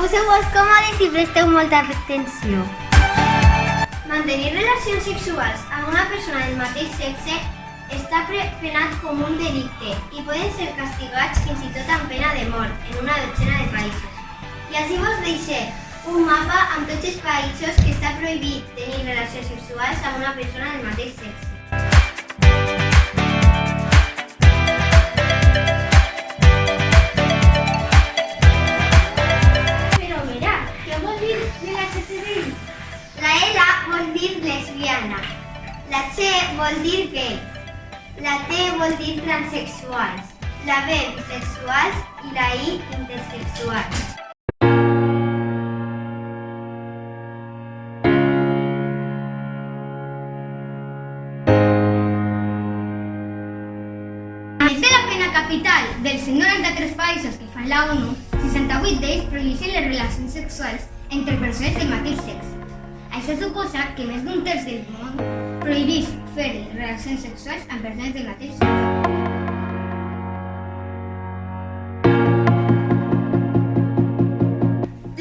Poseu-vos còmodes i presteu molta atenció. Mantenir relacions sexuals amb una persona del mateix sexe està penat com un delicte i poden ser castigats fins i tot amb pena de mort en una dotzena de països. I així vos deixem un mapa amb tots els països que està prohibit tenir relacions sexuals amb una persona del mateix sexe. Però mira, què vol dir LGTBI? La L vol dir lesbiana, la C vol dir gay, la T vol dir transexuals, la B bisexuals i la I intersexuals. A més de la pena capital dels 193 països que fan la ONU, 68 d'ells prohibeixen les relacions sexuals entre persones del mateix sexe. Això suposa que més d'un terç del món prohibeix fer relacions sexuals amb persones del mateix sexe.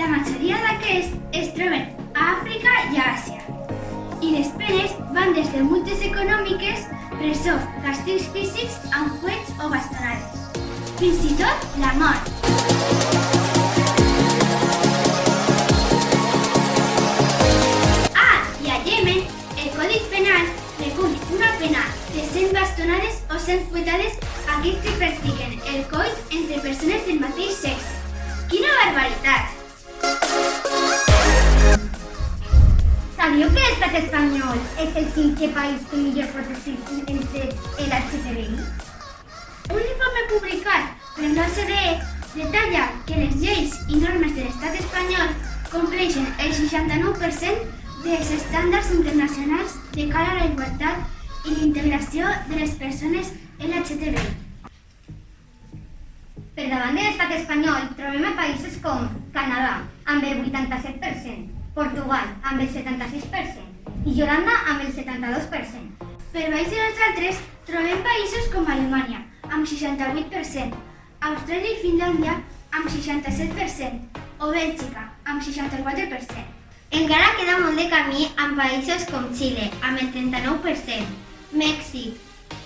La majoria d'aquests es troben a Àfrica i a Àsia. I les penes van des de multes econòmiques, presó, càstigs físics amb fuets o bastonades, fins i tot la mort. I a Yemen, el Codi Penal recull una pena de 100 bastonades o 100 fuetades a aquells que practiquen el coit entre persones del mateix sexe. Quina barbaritat! Sabíeu que l'estat espanyol és el 5è país que millor protecció els drets LGTBI? Un informe publicat per l'OCDE detalla que les lleis i normes de l'estat espanyol compleixen el 69% dels estàndards internacionals de cara a la igualtat i l'integració de les persones LGTBI. Per davant de l'estat espanyol trobem a països com Canadà, amb el 87%, Portugal, amb el 76%, i Holanda, amb el 72%. Per baix de nosaltres trobem països com Alemanya, amb 68%, Austràlia i Finlàndia, amb 67%, o Bèlgica, amb 64%. Encara queda molt de camí amb països com Xile, amb el 39%, Mèxic,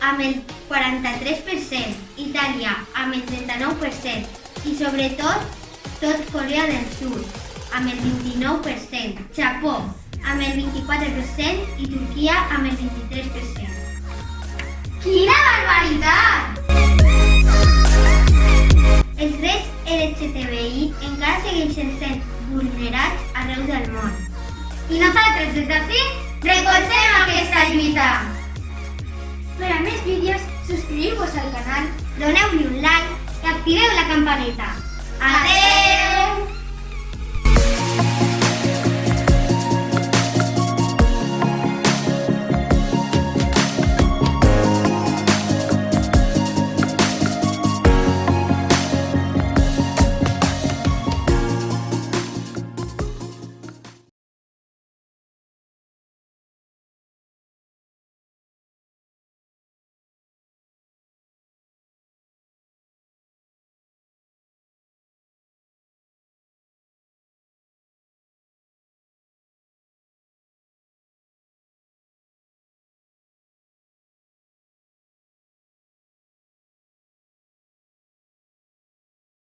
amb el 43%, Itàlia, amb el 39%, i sobretot, tot Corea del Sud, amb el 29%, Japó, amb el 24% i Turquia, amb el 23%. Quina barbaritat! Els drets LGTBI encara segueixen sent vulnerats arreu del món. I nosaltres, des d'ací, recolzem aquesta lluita! Per a més vídeos, subscriviu-vos al canal, Doneu-li un like i activeu la campaneta. Adeu!